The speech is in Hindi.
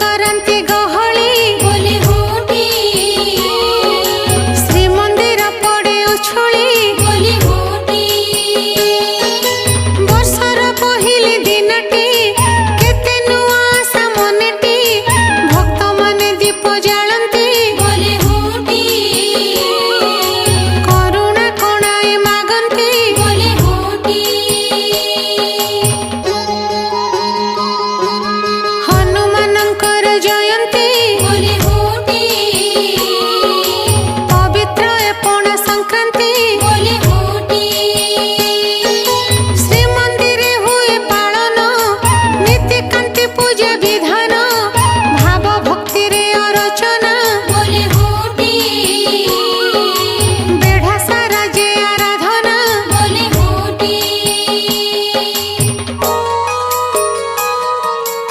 करांती गहली बोले होटी श्रीमंदिर पड़े उछुली बोले होटी वर्षर पहिली दिनटी केते नुआ आशा मनटी भक्त माने दीप जालंती बोले होटी करुणा कणाए मागंती बोले होटी हनुमानंकर जयंती बोले